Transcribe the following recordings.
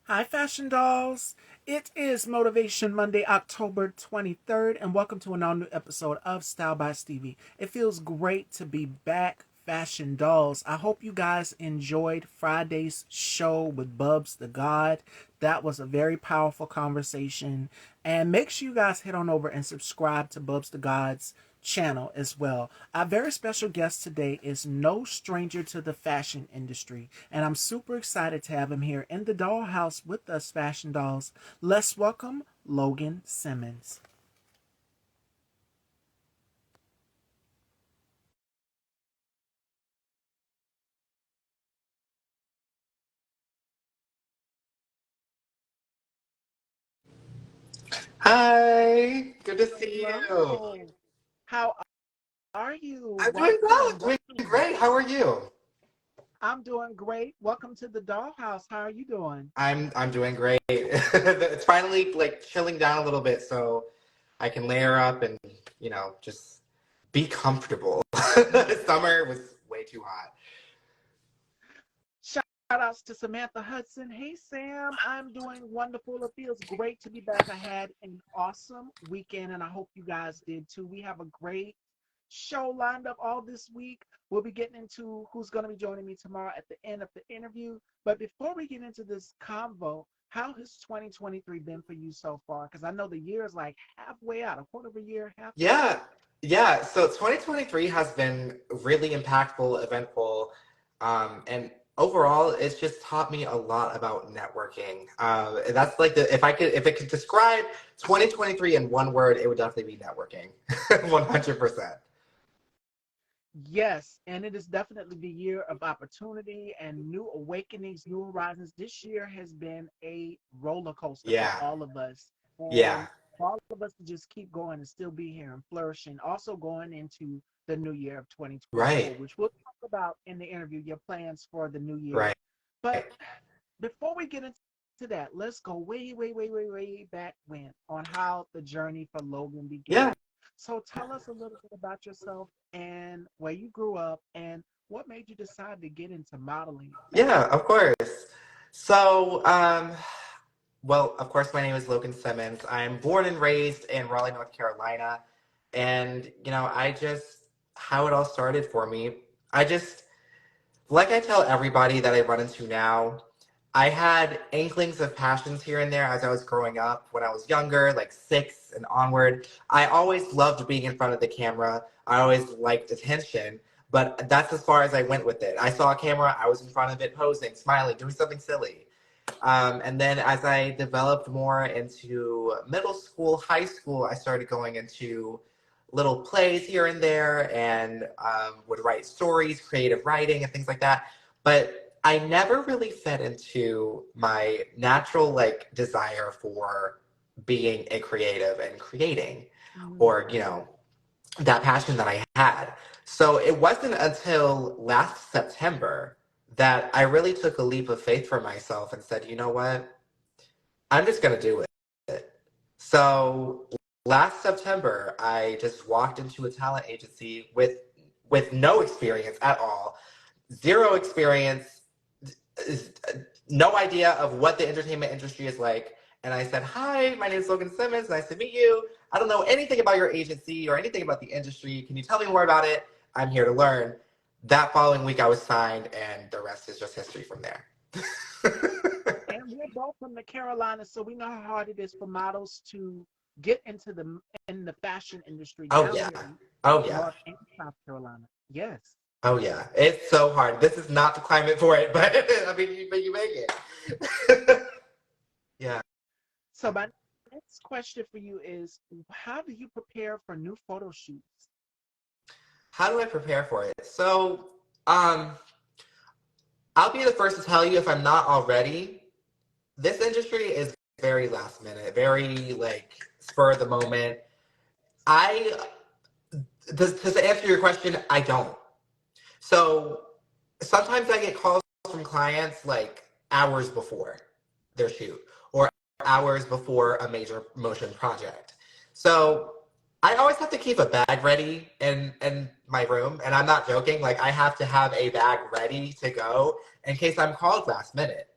Hi, Fashion Dolls. It is Motivation Monday, October 23rd, and welcome to an all new episode of Style by Stevie. It feels great to be back, Fashion Dolls. I hope you guys enjoyed Friday's show with Bubs the God. That was a very powerful conversation. And make sure you guys head on over and subscribe to Bubs the God's channel as well. Our very special guest today is no stranger to the fashion industry, and I'm super excited to have him here in the dollhouse with us, Fashion Dolls. Let's welcome Logan Simmons. Hi, good to see you. Hello. How are you? I'm doing well. I'm Welcome, doing welcome. great. How are you? I'm doing great. Welcome to the dollhouse. How are you doing? I'm doing great. It's finally like chilling down a little bit, so I can layer up and just be comfortable. Summer was way too hot. Shout outs to Samantha Hudson. Hey, Sam. I'm doing wonderful. It feels great to be back. I had an awesome weekend, and I hope you guys did too. We have a great show lined up all this week. We'll be getting into who's going to be joining me tomorrow at the end of the interview. But before we get into this convo, how has 2023 been for you so far? Because I know the year is like halfway out, a quarter of a year, halfway out. Yeah, yeah. So 2023 has been really impactful, eventful, and overall, it's just taught me a lot about networking. That's like if it could describe 2023 in one word, it would definitely be networking, 100%. Yes, and it is definitely the year of opportunity and new awakenings, new horizons. This year has been a roller coaster for Yeah, all of us. yeah, And for all of us to just keep going and still be here and flourishing. Also going into the new year of right, 2024, which we'll talk about in the interview, your plans for the new year. right. But before we get into that, let's go way, way, way, way, way back when on how the journey for Logan Yeah, began. So tell us a little bit about yourself and where you grew up and what made you decide to get into modeling and yeah, fashion. of course. So, well, of course, my name is Logan Simmons. I'm born and raised in Raleigh, North Carolina. And, how it all started for me, I just, like I tell everybody that I run into now, I had inklings of passions here and there as I was growing up. When I was younger, like six and onward, I always loved being in front of the camera. I always liked attention, but that's as far as I went with it. I saw a camera, I was in front of it, posing, smiling, doing something silly. And then as I developed more into middle school, high school, I started going into little plays here and there and would write stories, creative writing, and things like that. But I never really fed into my natural like desire for being a creative and creating, Mm, or that passion that I had. So it wasn't until last September that I really took a leap of faith for myself and said, you know what? I'm just going to do it. So last September, I just walked into a talent agency with no experience at all, zero experience, no idea of what the entertainment industry is like. And I said, "Hi, my name is Logan Simmons. Nice to meet you. I don't know anything about your agency or anything about the industry. Can you tell me more about it? I'm here to learn." That following week, I was signed, and the rest is just history from there. and we're both from the Carolinas, so we know how hard it is for models to get into the fashion industry Oh down yeah. here in Oh yeah. North and South Carolina. Yes. Oh yeah. It's so hard. This is not the climate for it, but I mean, you make it. Yeah. So my next question for you is, how do you prepare for new photo shoots? How do I prepare for it? So, um, I'll be the first to tell you if I'm not already. This industry is very last minute, very like spur of the moment. I to answer your question, I don't. So sometimes I get calls from clients like hours before their shoot or hours before a major motion project. So I always have to keep a bag ready in my room, and I'm not joking. Like I have to have a bag ready to go in case I'm called last minute.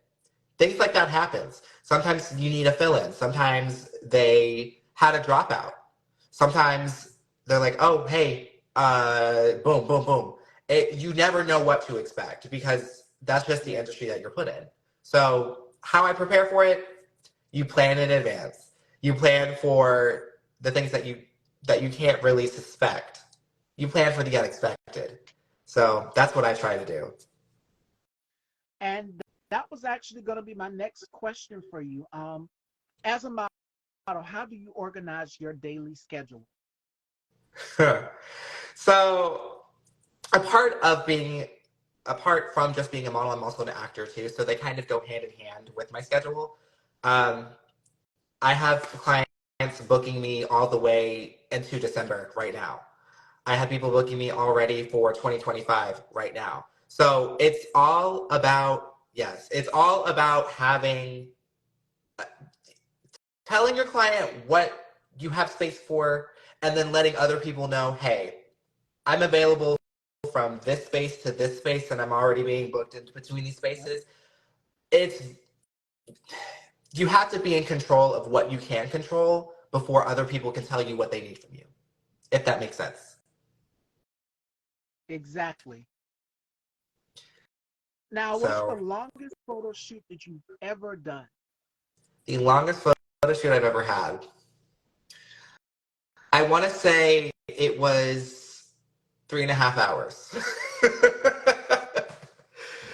things like that happens. Sometimes you need a fill-in. Sometimes they had a dropout. Sometimes they're like, oh, hey, boom, boom, boom. You never know what to expect because that's just the Yeah, industry that you're put in. So how I prepare for it, you plan in advance. You plan for the things that you can't really suspect. You plan for the unexpected. So that's what I try to do. and that was actually going to be my next question for you. As a model, how do you organize your daily schedule? So a part of being apart from just being a model, I'm also an actor too. So they kind of go hand in hand with my schedule. Um, I have clients booking me all the way into December right now. I have people booking me already for 2025 right now. So it's all about, yes, it's all about having, telling your client what you have space for, and then letting other people know, hey, I'm available from this space to this space, and I'm already being booked in between these Yep. spaces. It's, you have to be in control of what you can control before other people can tell you what they need from you, if that makes sense. Exactly. Now, what's the So longest photo shoot that you've ever done? the longest photo shoot I've ever had, I want to say it was 3.5 hours.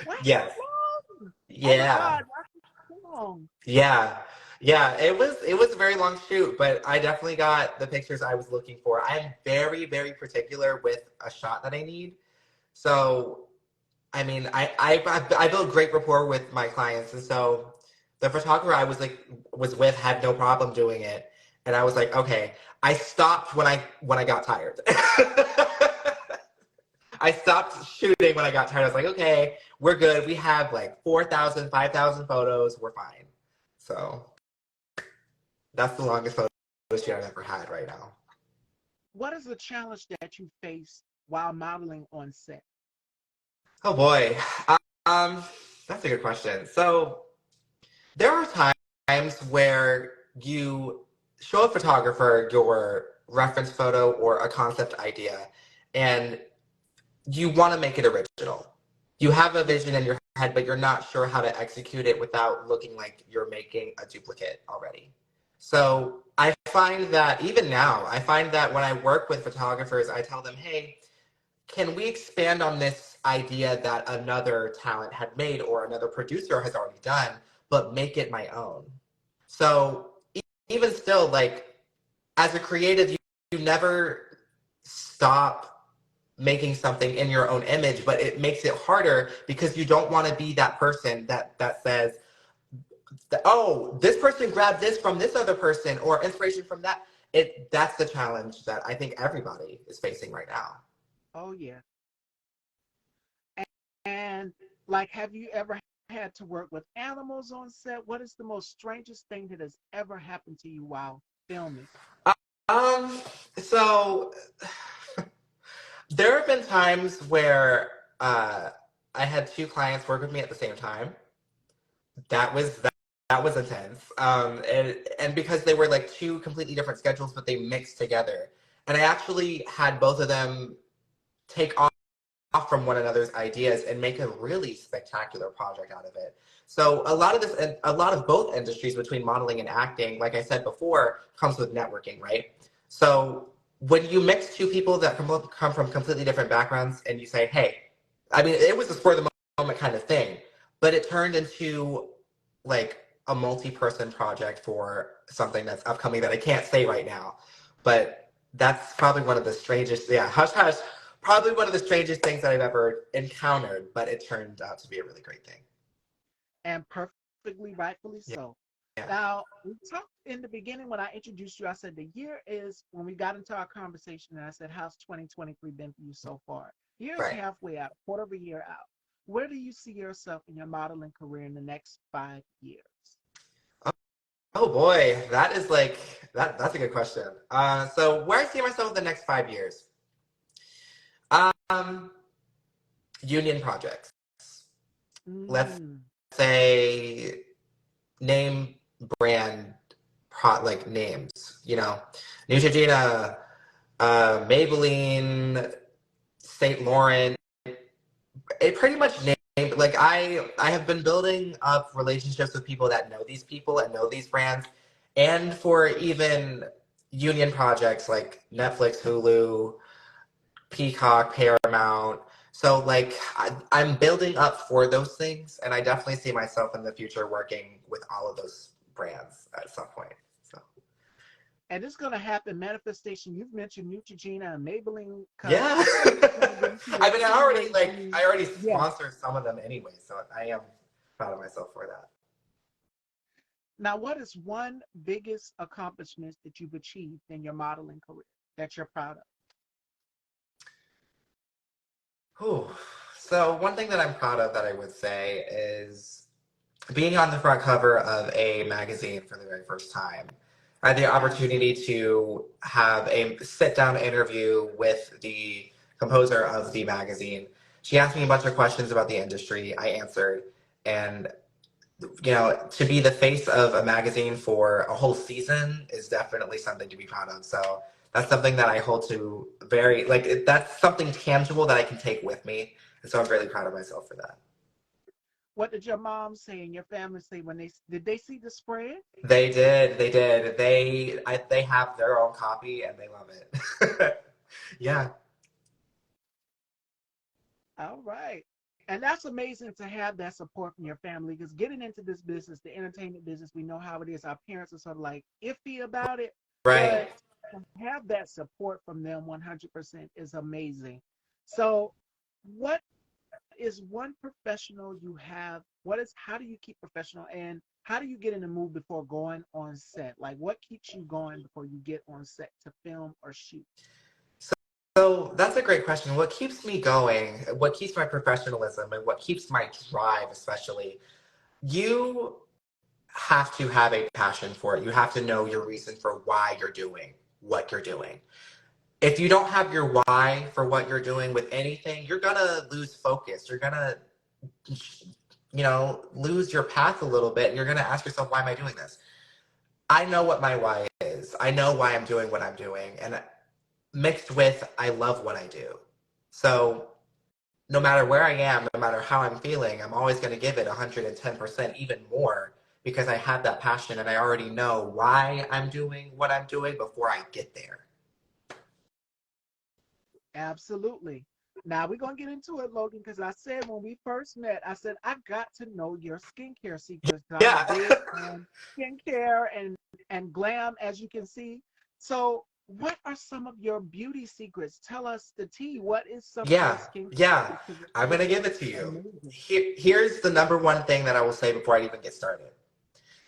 That's so Yes. long. Oh my Yeah. God, that's so long. Yeah. Yeah. It was a very long shoot, but I definitely got the pictures I was looking for. I'm very, very particular with a shot that I need. So I mean, I build great rapport with my clients, and so the photographer I was with had no problem doing it, and I was like, okay. I stopped when I got tired. I stopped shooting when I got tired. I was like, okay, we're good. We have like 4,000, 5,000 photos. We're fine. So that's the longest photo shoot I've ever had right now. What is the challenge that you face while modeling on set? Oh boy. Um, that's a good question. So there are times where you show a photographer your reference photo or a concept idea and you want to make it original. You have a Yeah, vision in your head, but you're not sure how to execute it without looking like you're making a duplicate already. So I find that even now, I find that when I work with photographers, I tell them, hey, can we expand on this idea that another talent had made or another producer has already done, but make it my own? So even still, like as a creative, you never stop making something in your own image, but it makes it harder because you don't want to be that person that says, oh, this person grabbed this from this other person or inspiration from that. That's the challenge that I think everybody is facing right now. oh yeah. And like, have you ever had to work with animals on set? What is the most strangest thing that has ever happened to you while filming? Um, so there have been times where I had two clients work with me at the same time. That was intense. And because they were like two completely different schedules, but they mixed together, and I actually had both of them take off from one another's ideas and make a really spectacular project out of it. So a lot of this, and a lot of both industries between modeling and acting, like I said before, comes with networking, right? So when you mix two people that come from completely different backgrounds and you say, hey, I mean, it was a spur of the moment kind of thing, but it turned into like a multi-person project for something that's upcoming that I can't say right now. But that's probably one of the strangest, yeah, hush hush, probably one of the strangest things that I've ever encountered, but it turned out to be a really great thing. And perfectly rightfully Yeah. so. Yeah. Now, we talked in the beginning when I introduced you. I said the year is when we got into our conversation, and I said, how's 2023 been for you so far? Year's Right. halfway out, quarter of a year out. Where do you see yourself in your modeling career in the next 5 years? Oh, oh boy, that is like that's a good question. So where I see myself in the next 5 years. Um, union projects. Let's Mm, say name brand like names, Neutrogena, Maybelline, St. Laurent. It pretty much named like I have been building up relationships with people that know these people and know these brands, and for even union projects like Netflix, Hulu, Peacock, Paramount. So like I'm building up for those things, and I definitely see myself in the future working with all of those brands at some point. So And it's going to happen. Manifestation. You've mentioned Neutrogena and Maybelline because yeah, you're going to get into your I mean T-Rating. I already Yeah. sponsor some of them anyway, so I am proud of myself for that. Now, what is one biggest accomplishment that you've achieved in your modeling career that you're proud of? Whew. So one thing that I'm proud of that I would say is being on the front cover of a magazine for the very first time. I had the opportunity to have a sit down interview with the composer of the magazine. She asked me a bunch of questions about the industry. I answered. And, to be the face of a magazine for a whole season is definitely something to be proud of. So that's something that I hold to very, like, that's something tangible that I can take with me. And so I'm really proud of myself for that. What did your mom say and your family say when did they see the spread? They did. They did. They have their own copy and they love it. Yeah. All right. And that's amazing to have that support from your family because getting into this business, the entertainment business, we know how it is. Our parents are sort of like iffy about it, Right. but to have that support from them 100% is amazing. So, what is one professional you have? How do you keep professional and how do you get in the mood before going on set? Like, what keeps you going before you get on set to film or shoot? So that's a great question. What keeps me going, what keeps my professionalism, and what keeps my drive, especially, you have to have a passion for it. You have to know your reason for why you're doing what you're doing. If you don't have your why for what you're doing with anything, you're gonna lose focus. You're gonna lose your path a little bit. And you're going to ask yourself, why am I doing this? I know what my why is. I know why I'm doing what I'm doing. And mixed with, I love what I do. So no matter where I am, no matter how I'm feeling, I'm always going to give it 110%, even more, because I have that passion and I already know why I'm doing what I'm doing before I get there. Absolutely. Now we're gonna get into it, Logan, because I said when we first met, I said I got to know your skincare secrets. I'm Yeah. big on skincare and glam, as you can see. So, what are some of your beauty secrets? Tell us the tea. What is some of your Yeah. skincare Yeah. secrets? 'Cause it I'm going to looks give it to you. amazing. Here's the number one thing that I will say before I even get started.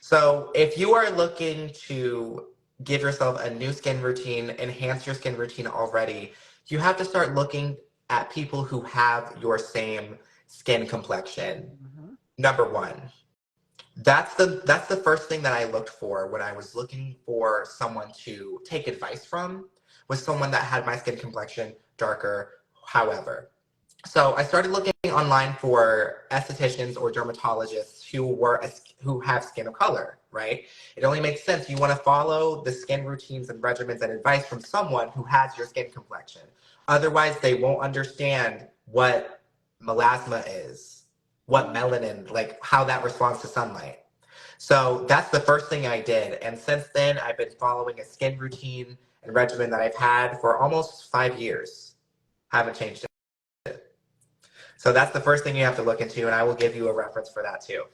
So, if you are looking to give yourself a new skin routine, enhance your skin routine already, you have to start looking at people who have your same skin complexion. Mhm. Number one. That's the first thing that I looked for when I was looking for someone to take advice from, was someone that had my skin complexion darker, however. So I started looking online for estheticians or dermatologists who have skin of color, right? It only makes sense. You want to follow the skin routines and regimens and advice from someone who has your skin complexion. Otherwise, they won't understand what melasma is, what melanin, like how that responds to sunlight. So that's the first thing I did. And since then, I've been following a skin routine and regimen that I've had for almost 5 years. Haven't changed it. So that's the first thing you have to look into, and I will give you a reference for that too.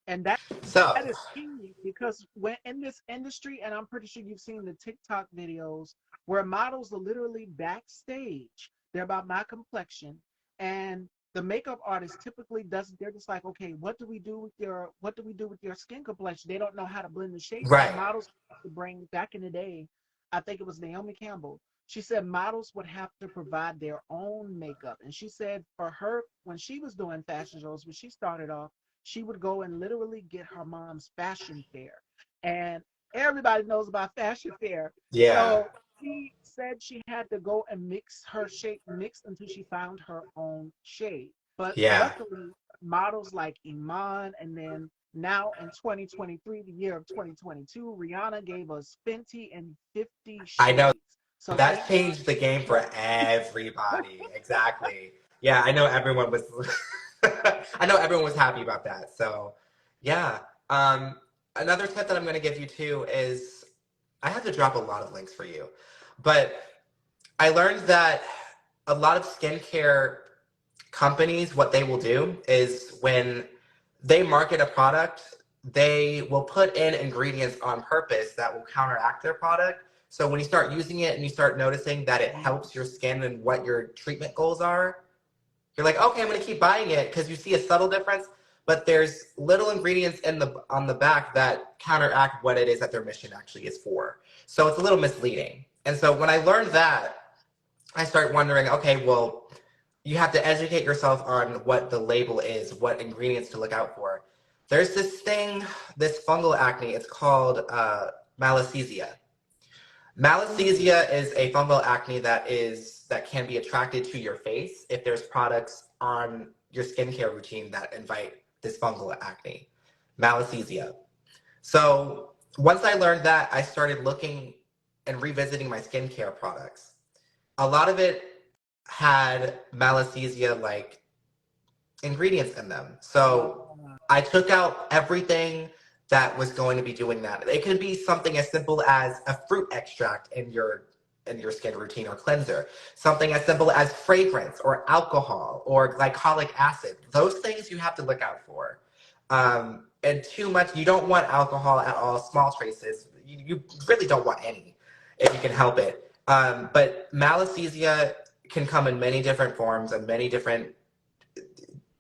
And that So, that is key because when in this industry, and I'm pretty sure you've seen the TikTok videos where models are literally backstage. They're about my complexion, and the makeup artist typically doesn't. They're just like, okay, what do we do with your skin complexion? They don't know how to blend the shades. So right. models have to bring back in the day. I think it was Naomi Campbell. She said models would have to provide their own makeup, and she said for her when she was doing fashion shows when she started off she would go and literally get her mom's fashion fair. And everybody knows about fashion fair. Yeah. So she said she had to go and mix her shade, mix until she found her own shade. But Yeah. luckily, models like Iman and then Now in 2023, the year of 2022, Rihanna gave us Fenty and 50 I know Shades. So that thank God. changed the game for Yeah. everybody. Exactly. Yeah, I know everyone was I know everyone was happy about that. So, yeah. Um Another tip that I'm going to give you too is I have to drop a lot of links for you. But I learned that a lot of skincare companies, what they will do is when they market a product, they will put in ingredients on purpose that will counteract their product. So when you start using it and you start noticing that it Yeah. helps your skin and what your treatment goals are, you're like, okay, I'm going to keep buying it because you see a subtle difference. But there's little ingredients in the on the back that counteract what it is that their mission actually is for. So it's a little misleading. And so when I learned that, I start wondering, okay, well, you have to educate yourself on what the label is, what ingredients to look out for. There's this thing, this fungal acne. It's called malassezia. Mm. Malassezia is a fungal acne that can be attracted to your face if there's products on your skincare routine that invite this fungal acne. Malassezia. So once I learned that, I started looking and revisiting my skincare products. A lot of it had malassezia like ingredients in them. So Uh, I took out everything that was going to be doing that. It could be something as simple as a fruit extract in your skin routine or cleanser. Something as simple as fragrance or alcohol or glycolic acid. Those things you have to look out for. And too much, you don't want alcohol at all, small traces. You really don't want any if you can help it. But malassezia can come in many different forms and many different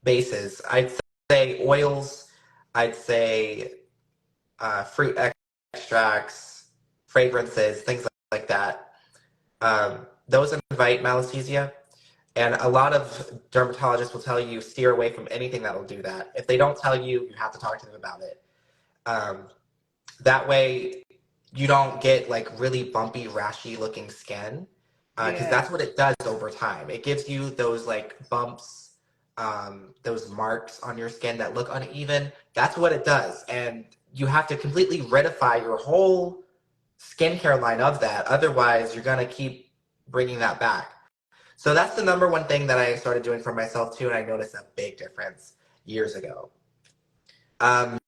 bases. I'd say oils, I'd say fruit extracts, fragrances, things like that. Those invite malassezia. And a lot of dermatologists will tell you steer away from anything that will do that. If they don't tell you, you have to talk to them about it. Um, that way, you don't get like really bumpy, rashy looking skin, because yeah. that's what it does over time. It gives you those like bumps, those marks on your skin that look uneven. That's what it does, and you have to completely redify your whole skincare line of that. Otherwise, you're gonna keep bringing that back. So that's the number one thing that I started doing for myself too, and I noticed a big difference years ago. Um,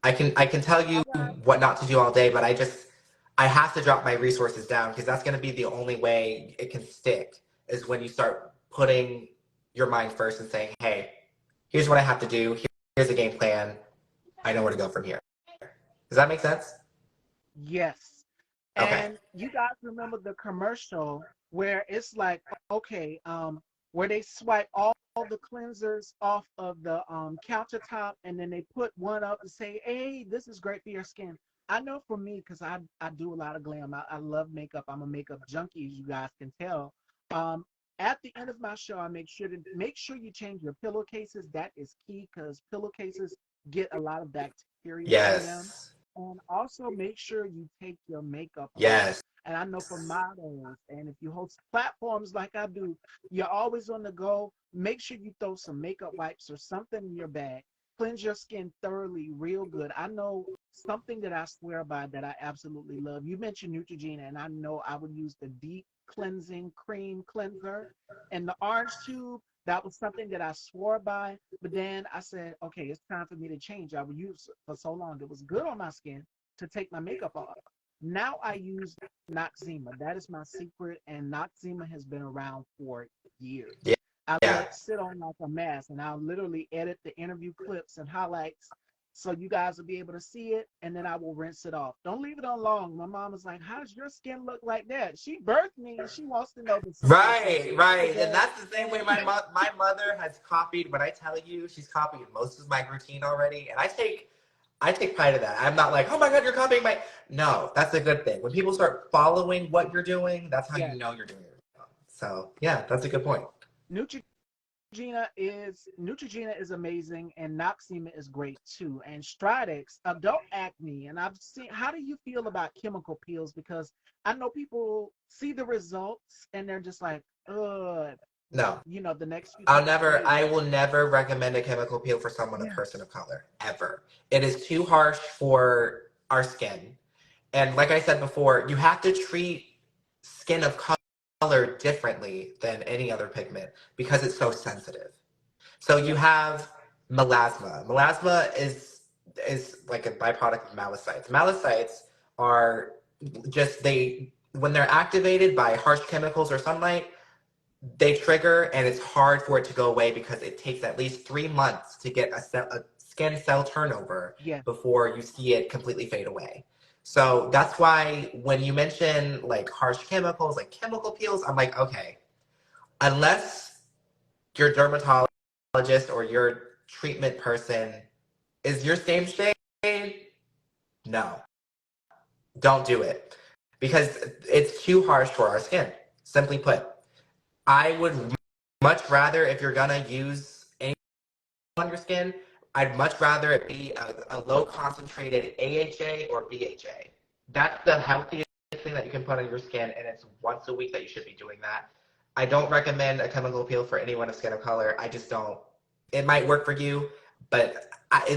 I can tell you All right. what not to do all day, but I have to drop my resources down because that's going to be the only way it can stick is when you start putting your mind first and saying, "Hey, here's what I have to do. Here's a game plan. I know where to go from here." Does that make sense? Yes. Okay. And you guys remember the commercial where it's like, okay, where they swipe all the cleansers off of the countertop and then they put one up and say, hey, this is great for your skin. I know for me, because I do a lot of glam. I love makeup. I'm a makeup junkie, as you guys can tell. Um, at the end of my show, I make sure you change your pillowcases. That is key because pillowcases get a lot of bacteria in them, Yes. and also make sure you take your makeup off. Yes. And I know for models, and if you host platforms like I do, you're always on the go. Make sure you throw some makeup wipes or something in your bag. Cleanse your skin thoroughly, real good. I know something that I swear by that I absolutely love. You mentioned Neutrogena, and I know I would use the deep cleansing cream cleanser and the orange tube. That was something that I swore by, but then I said, okay, it's time for me to change. I would use it for so long. It was good on my skin to take my makeup off. Now I use Noxzema. That is my secret, and Noxzema has been around for years. Yeah. I let Yeah. it sit on like a mask, and I'll literally edit the interview clips and highlights so you guys will be able to see it, and then I will rinse it off. Don't leave it on long. My mom was like, how does your skin look like that? She birthed me, and she wants to know the secret. So Right, I right. And go, that's the same way my mother has copied. When I tell you, she's copied most of my routine already, and I take pride in that. I'm not like, oh my God, you're copying my. No, that's a good thing. When people start following what you're doing, that's how yeah. you know you're doing it. So yeah, that's a good point. Neutrogena is amazing, and Noxzema is great too. And Stridex, adult acne, and I've seen. How do you feel about chemical peels? Because I know people see the results and they're just like, ugh. No. the next few days. I will never recommend a chemical peel for someone, a Yeah. person of color, ever. It is too harsh for our skin. And like I said before, you have to treat skin of color differently than any other pigment because it's so sensitive. So you Yes. have melasma. Melasma is like a byproduct of malicytes. Malicytes are just they when they're activated by harsh chemicals or sunlight, they trigger and it's hard for it to go away because it takes at least 3 months to get a skin cell turnover Yes. before you see it completely fade away. So that's why when you mention like harsh chemicals, like chemical peels, I'm like, okay, unless your dermatologist or your treatment person is your same shade, no, don't do it because it's too harsh for our skin. Simply put, I would much rather, if you're gonna use any on your skin, I'd much rather it be a low concentrated AHA or BHA. That's the healthiest thing that you can put on your skin, and it's once a week that you should be doing that. I don't recommend a chemical peel for anyone of skin of color. I just don't. It might work for you, but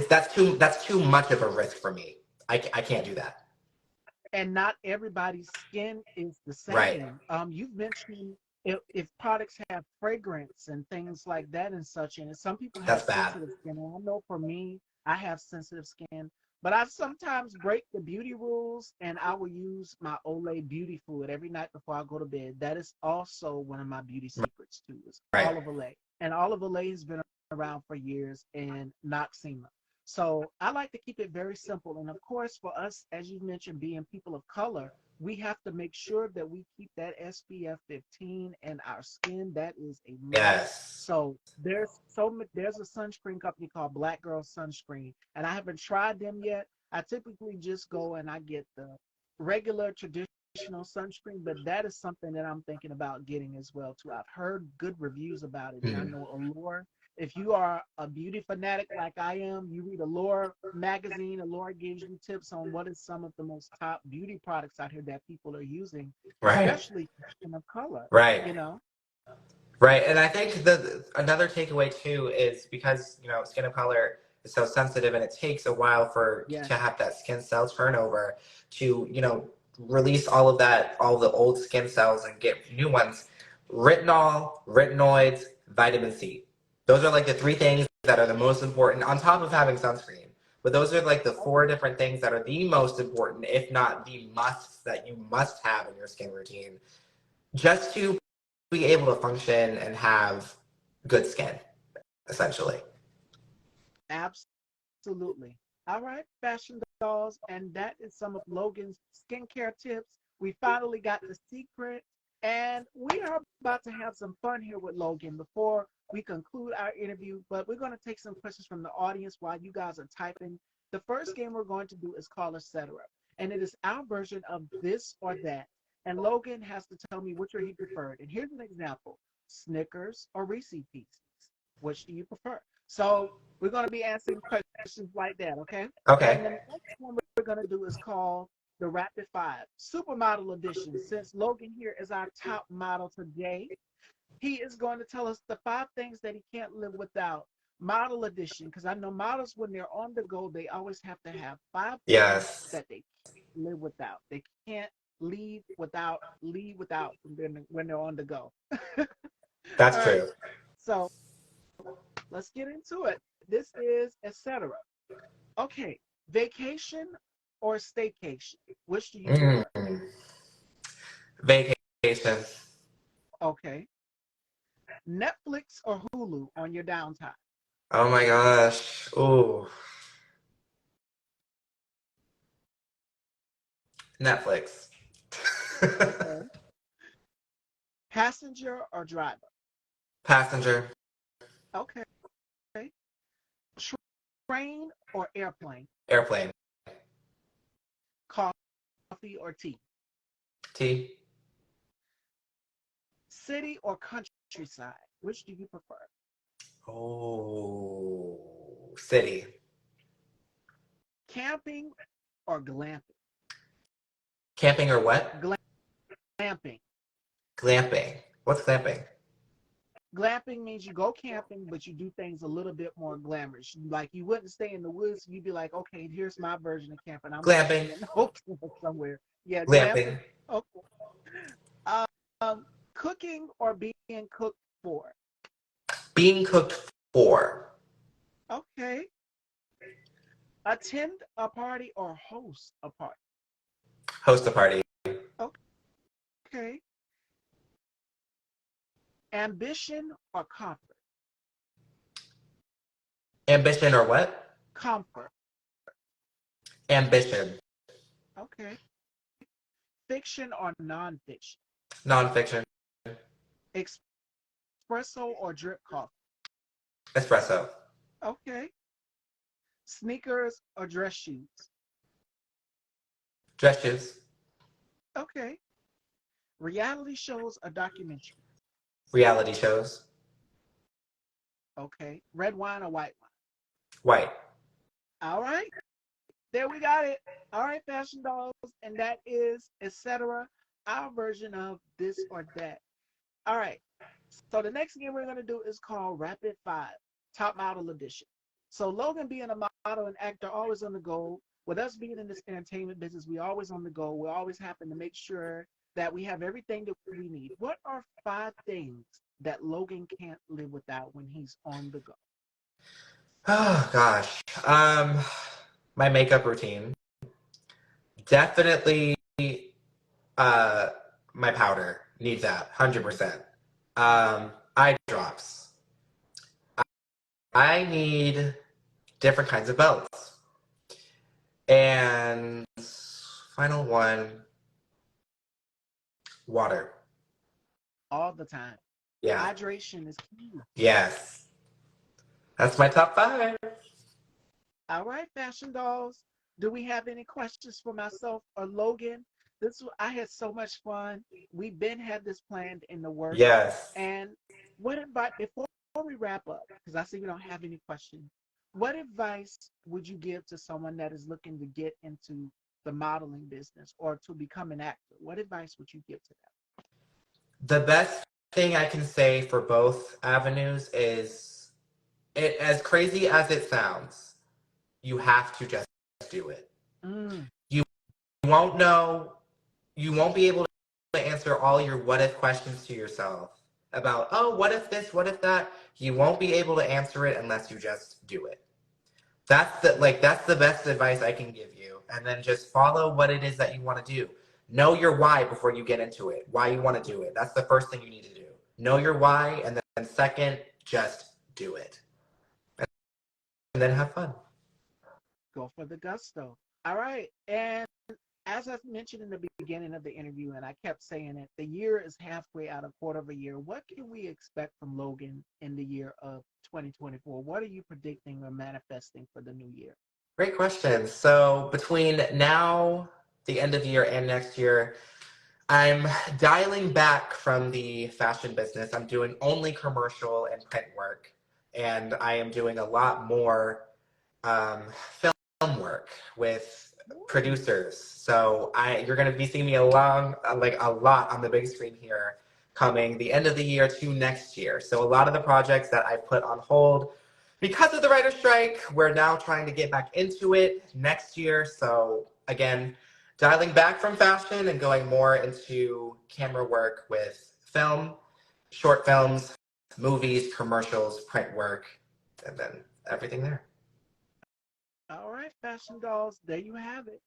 that's too much of a risk for me. I can't do that. And not everybody's skin is the Right. same. You've mentioned if products have fragrance and things like that and such, and some people have That's bad. sensitive skin. And I know for me, I have sensitive skin, but I sometimes break the beauty rules, and I will use my Olay beauty fluid every night before I go to bed. That is also one of my beauty secrets too. Is Right. olive Olay, and olive Olay has been around for years, and Noxema. So I like to keep it very simple. And of course, for us, as you mentioned, being people of color, we have to make sure that we keep that SPF 15 in our skin. That is a must. Yes. So there's a sunscreen company called Black Girl Sunscreen, and I haven't tried them yet. I typically just go and I get the regular traditional sunscreen, but that is something that I'm thinking about getting as well too. I've heard good reviews about it, and I Mm. know Allure, if you are a beauty fanatic like I am, you read Allure magazine. Allure gives you tips on what is some of the most top beauty products out here that people are using, Right. especially in of color. Right. You know, Right, and I think the another takeaway too is because skin of color is so sensitive, and it takes a while for yes, to have that skin cell turnover to release all of that, all the old skin cells and get new ones. Retinol, retinoids, vitamin C. Those are like the three things that are the most important on top of having sunscreen. But those are like the four different things that are the most important, if not the musts that you must have in your skin routine, just to be able to function and have good skin, essentially. absolutely. All right, fashion dolls, and that is some of Logan's skincare tips. We finally got the secret, and we are about to have some fun here with Logan before we conclude our interview. But we're going to take some questions from the audience while you guys are typing. The first game we're going to do is called Etc. And it is our version of this or that. And Logan has to tell me which one he preferred. And here's an example: Snickers or Reese Pieces. Which do you prefer? So we're going to be answering questions like that, okay? Okay. And the next one we're going to do is called the Rapid Five Supermodel Edition. Since Logan here is our top model today, he is going to tell us the 5 things that he can't live without. Model Edition, because I know models, when they're on the go, they always have to have 5 things Yes, that they can't live without. They can't leave without when they're on the go. All that's right, true. so let's get into it. This is etc. Okay, vacation or staycation? Which do you Mm. prefer? Vacation. Okay, Netflix or Hulu on your downtime? Oh my gosh. Ooh. Netflix. Okay, passenger or driver? Passenger. Okay, train or airplane? Airplane. Coffee or tea? T. City or countryside? Which do you prefer? Oh. City. Camping or glamping? Camping or what? Glamping. Glamping. What's glamping? Glamping means you go camping, but you do things a little bit more glamorous. Like you wouldn't stay in the woods. You'd be like, okay, here's my version of camping. I'm staying Glamping. in a hotel somewhere. Yeah, glamping. Glamping. Okay. Um, cooking or being cooked for. Being cooked for. Okay. Attend a party or host a party. Host a party. Okay. Ambition or comfort. Ambition or what? Comfort. Ambition. Okay. Fiction or nonfiction. Nonfiction. Espresso or drip coffee. Espresso. Okay. Sneakers or dress shoes. Dress shoes. Okay. Reality shows or documentary. Reality shows. Okay. Red wine or white wine. White. All right. There we got it. All right, fashion dolls. And that is, etc., our version of this or that. All right. So the next game we're going to do is called Rapid Five, Top Model Edition. So Logan being a model and actor, always on the go. With us being in this entertainment business, we always on the go. We always happen to make sure that we have everything that we need. What are 5 things that Logan can't live without when he's on the go? Oh gosh. My makeup routine. Definitely uh my powder. Need that. 100%. Eye drops. I need different kinds of belts. And final one, water. All the time. Yeah. Hydration is key. Yes. That's my top 5. All right, fashion dolls. Do we have any questions for myself or Logan? I had so much fun. We've been had this planned in the works. Yes. And what advice before we wrap up, because I see we don't have any questions, what advice would you give to someone that is looking to get into the modeling business or to become an actor? What advice would you give to them? The best thing I can say for both avenues is it as crazy as it sounds, you have to just do it. Mm, You won't know, you won't be able to answer all your what if questions to yourself about, oh, what if this, what if that? You won't be able to answer it unless you just do it. That's the best advice I can give you. And then just follow what it is that you want to do. Know your why before you get into it. Why you want to do it. That's the first thing you need to do. Know your why, and then second, just do it. And then have fun. go for the gusto. All right. And as I mentioned in the beginning of the interview, and I kept saying it, the year is halfway out, a quarter of a year. What can we expect from Logan in the year of 2024? What are you predicting or manifesting for the new year? Great question. So between now, the end of the year, and next year, I'm dialing back from the fashion business. I'm doing only commercial and print work, and I am doing a lot more um, film work with producers. So you're going to be seeing me like a lot on the big screen here, coming the end of the year to next year. So a lot of the projects that I put on hold because of the writer's strike, we're now trying to get back into it next year. So again, dialing back from fashion and going more into camera work with film, short films, movies, commercials, print work, and then everything there. All right, fashion dolls, there you have it.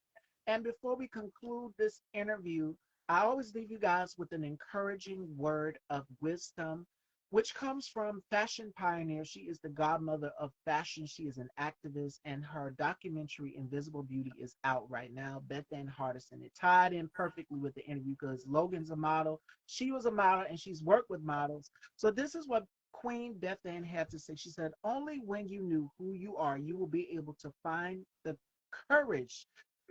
And before we conclude this interview, I always leave you guys with an encouraging word of wisdom, which comes from fashion pioneer. She is the godmother of fashion. She is an activist, and her documentary, Invisible Beauty, is out right now. Beth Ann Hardison. It tied in perfectly with the interview because Logan's a model. She was a model, and she's worked with models. So this is what Queen Beth Ann had to say. She said, only when you knew who you are, you will be able to find the courage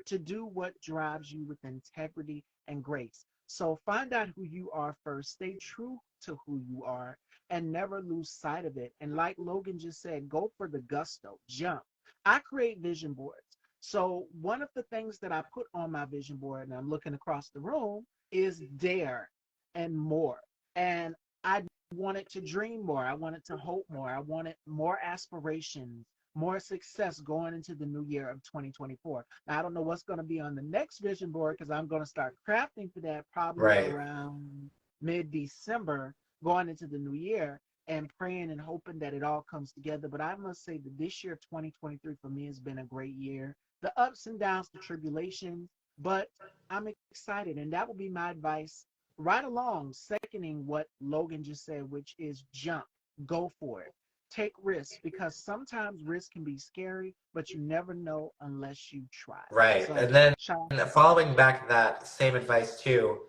to do what drives you with integrity and grace. So find out who you are first, stay true to who you are, and never lose sight of it. And like Logan just said, go for the gusto, jump. I create vision boards. So one of the things that I put on my vision board, and I'm looking across the room, is dare and more. And I wanted to dream more. I wanted to hope more. I wanted more aspirations, more success going into the new year of 2024. Now, I don't know what's going to be on the next vision board because I'm going to start crafting for that probably Right. around mid December going into the new year and praying and hoping that it all comes together. But I must say that this year, 2023, for me has been a great year. The ups and downs, the tribulations, but I'm excited. And that will be my advice right along, seconding what Logan just said, which is jump, go for it, take risks because sometimes risk can be scary, but you never know unless you try. Right. So, And then Sean, following back that same advice too,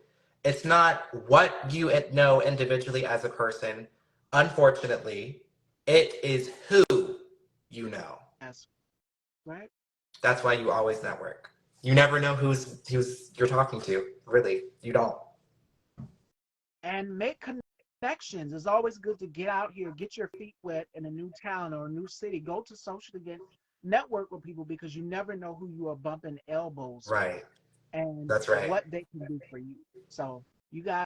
it's not what you know individually as a person. Unfortunately, it is who you know. that's right. That's why you always network. You never know who's you're talking to. Really, you don't. And make connections. It's always good to get out here, get your feet wet in a new town or a new city. Go to social events, network with people because you never know who you are bumping elbows with Right. and That's right. what they can do for you. So you guys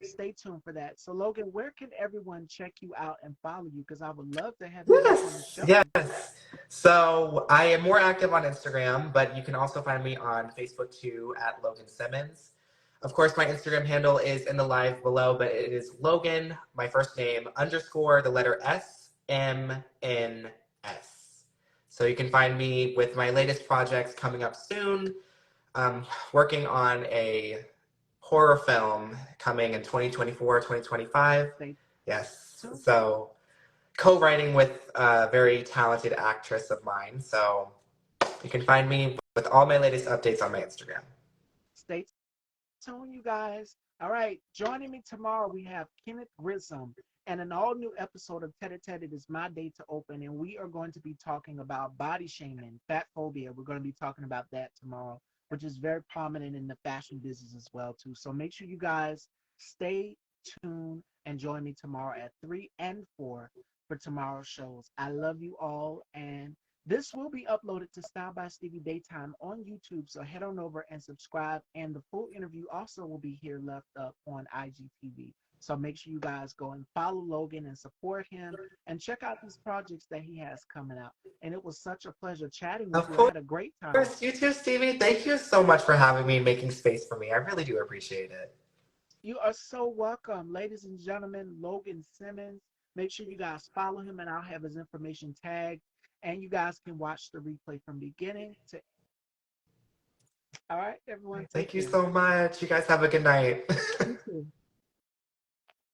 stay tuned for that. So Logan, where can everyone check you out and follow you? Because I would love to have you back on the Yes, show. yes. So I am more active on Instagram, but you can also find me on Facebook too at Logan Simmons. Of course, my Instagram handle is in the live below, but it is Logan, my first name, underscore the letter SMNS. So you can find me with my latest projects coming up soon. Working on a horror film coming in 2024, 2025. Stay Yes. tuned. So co-writing with a very talented actress of mine. So you can find me with all my latest updates on my Instagram. Stay tuned, you guys. All right, joining me tomorrow, we have Kenneth Grissom and an all new episode of Tete Tete. It is my day to open, and we are going to be talking about body shaming, fat phobia. We're going to be talking about that tomorrow, which is very prominent in the fashion business as well, too. So make sure you guys stay tuned and join me tomorrow at 3 and 4 for tomorrow's shows. I love you all, and this will be uploaded to Style by Stevie Daytime on YouTube, so head on over and subscribe. And the full interview also will be here left up on IGTV. So make sure you guys go and follow Logan and support him and check out these projects that he has coming out. And it was such a pleasure chatting with Of you. I had a great time. course, you too, Stevie. Thank you so much for having me and making space for me. I really do appreciate it. You are so welcome, ladies and gentlemen. Logan Simmons. Make sure you guys follow him, and I'll have his information tagged. And you guys can watch the replay from beginning to. All right, everyone, take Thank you care. so much. You guys have a good night. You too.